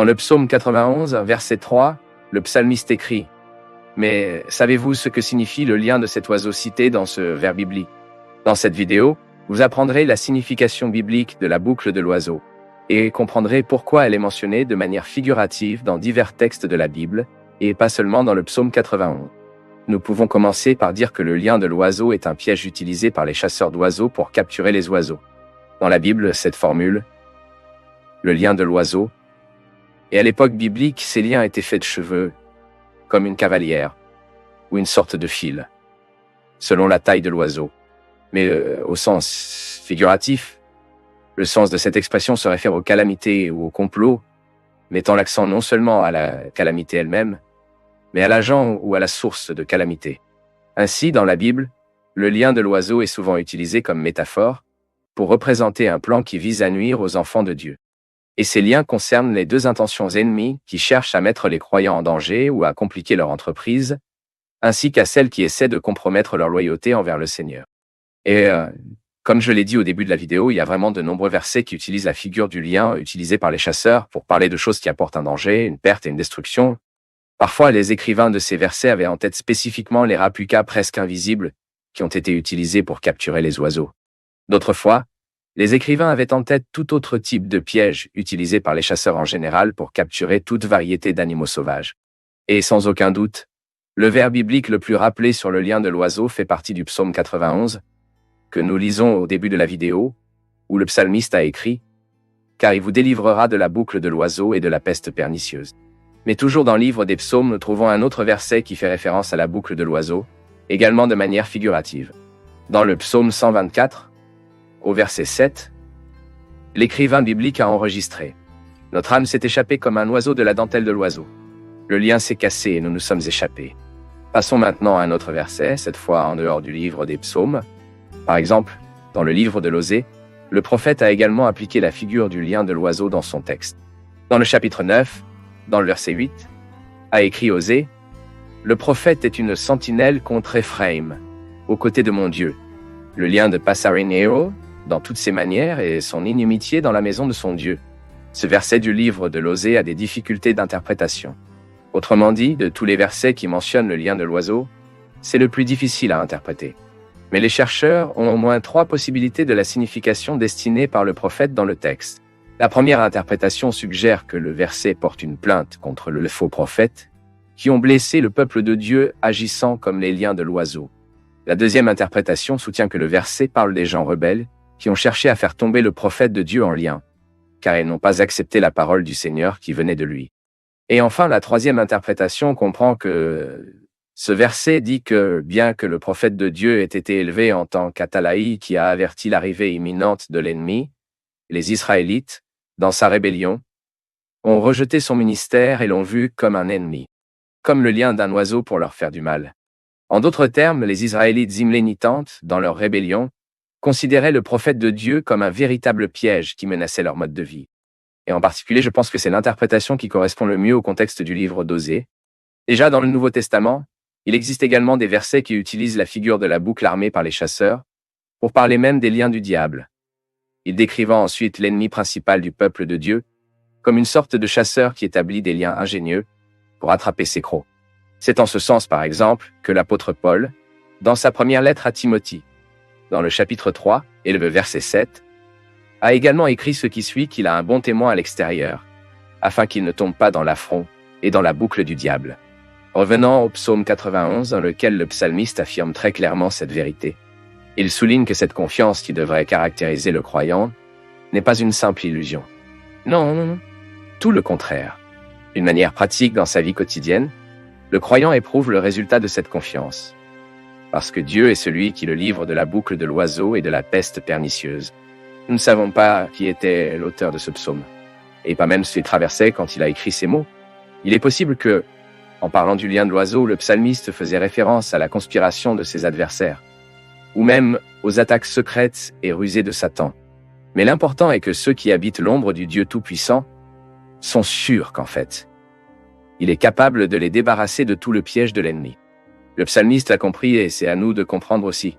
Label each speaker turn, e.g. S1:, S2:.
S1: Dans le psaume 91, verset 3, le psalmiste écrit « Mais savez-vous ce que signifie le lien de cet oiseau cité dans ce vers biblique ?» Dans cette vidéo, vous apprendrez la signification biblique de la boucle de l'oiseau et comprendrez pourquoi elle est mentionnée de manière figurative dans divers textes de la Bible et pas seulement dans le psaume 91. Nous pouvons commencer par dire que le lien de l'oiseau est un piège utilisé par les chasseurs d'oiseaux pour capturer les oiseaux. Dans la Bible, cette formule, le lien de l'oiseau, et à l'époque biblique, ces liens étaient faits de cheveux, comme une cavalière ou une sorte de fil, selon la taille de l'oiseau. Mais au sens figuratif, le sens de cette expression se réfère aux calamités ou aux complots, mettant l'accent non seulement à la calamité elle-même, mais à l'agent ou à la source de calamité. Ainsi, dans la Bible, le lien de l'oiseau est souvent utilisé comme métaphore pour représenter un plan qui vise à nuire aux enfants de Dieu. Et ces liens concernent les deux intentions ennemies qui cherchent à mettre les croyants en danger ou à compliquer leur entreprise, ainsi qu'à celles qui essaient de compromettre leur loyauté envers le Seigneur. Et comme je l'ai dit au début de la vidéo, il y a vraiment de nombreux versets qui utilisent la figure du lien utilisé par les chasseurs pour parler de choses qui apportent un danger, une perte et une destruction. Parfois, les écrivains de ces versets avaient en tête spécifiquement les rapucas presque invisibles qui ont été utilisés pour capturer les oiseaux. D'autres fois, les écrivains avaient en tête tout autre type de piège utilisé par les chasseurs en général pour capturer toute variété d'animaux sauvages. Et sans aucun doute, le vers biblique le plus rappelé sur le lien de l'oiseau fait partie du psaume 91, que nous lisons au début de la vidéo, où le psalmiste a écrit « Car il vous délivrera de la boucle de l'oiseau et de la peste pernicieuse ». Mais toujours dans le livre des psaumes, nous trouvons un autre verset qui fait référence à la boucle de l'oiseau, également de manière figurative. Dans le psaume 124, au verset 7, l'écrivain biblique a enregistré « Notre âme s'est échappée comme un oiseau de la dentelle de l'oiseau. Le lien s'est cassé et nous nous sommes échappés. » Passons maintenant à un autre verset, cette fois en dehors du livre des psaumes. Par exemple, dans le livre de l'Osée, le prophète a également appliqué la figure du lien de l'oiseau dans son texte. Dans le chapitre 9, dans le verset 8, a écrit Osée « Le prophète est une sentinelle contre Éphraïm, aux côtés de mon Dieu. Le lien de Passarinero, dans toutes ses manières, et son inimitié dans la maison de son Dieu. » Ce verset du livre de l'Osée a des difficultés d'interprétation. Autrement dit, de tous les versets qui mentionnent le lien de l'oiseau, c'est le plus difficile à interpréter. Mais les chercheurs ont au moins 3 possibilités de la signification destinée par le prophète dans le texte. La première interprétation suggère que le verset porte une plainte contre le faux prophète, qui ont blessé le peuple de Dieu agissant comme les liens de l'oiseau. La deuxième interprétation soutient que le verset parle des gens rebelles, qui ont cherché à faire tomber le prophète de Dieu en lien, car ils n'ont pas accepté la parole du Seigneur qui venait de lui. Et enfin, la troisième interprétation comprend que ce verset dit que, bien que le prophète de Dieu ait été élevé en tant qu'Atalaï qui a averti l'arrivée imminente de l'ennemi, les Israélites, dans sa rébellion, ont rejeté son ministère et l'ont vu comme un ennemi, comme le lien d'un oiseau pour leur faire du mal. En d'autres termes, les Israélites imlénitantes, dans leur rébellion, considéraient le prophète de Dieu comme un véritable piège qui menaçait leur mode de vie. Et en particulier, je pense que c'est l'interprétation qui correspond le mieux au contexte du livre d'Osée. Déjà dans le Nouveau Testament, il existe également des versets qui utilisent la figure de la boucle armée par les chasseurs, pour parler même des liens du diable. Il décrivant ensuite l'ennemi principal du peuple de Dieu, comme une sorte de chasseur qui établit des liens ingénieux pour attraper ses crocs. C'est en ce sens, par exemple, que l'apôtre Paul, dans sa première lettre à Timothée, dans le chapitre 3 et le verset 7, a également écrit ce qui suit qu'il a un bon témoin à l'extérieur, afin qu'il ne tombe pas dans l'affront et dans la boucle du diable. Revenant au psaume 91, dans lequel le psalmiste affirme très clairement cette vérité, il souligne que cette confiance qui devrait caractériser le croyant n'est pas une simple illusion. Non, tout le contraire. D'une manière pratique dans sa vie quotidienne, le croyant éprouve le résultat de cette confiance. Parce que Dieu est celui qui le livre de la boucle de l'oiseau et de la peste pernicieuse. Nous ne savons pas qui était l'auteur de ce psaume, et pas même ce qu'il traversait quand il a écrit ces mots. Il est possible que, en parlant du lien de l'oiseau, le psalmiste faisait référence à la conspiration de ses adversaires, ou même aux attaques secrètes et rusées de Satan. Mais l'important est que ceux qui habitent l'ombre du Dieu Tout-Puissant sont sûrs qu'en fait, il est capable de les débarrasser de tout le piège de l'ennemi. Le psalmiste l'a compris et c'est à nous de comprendre aussi.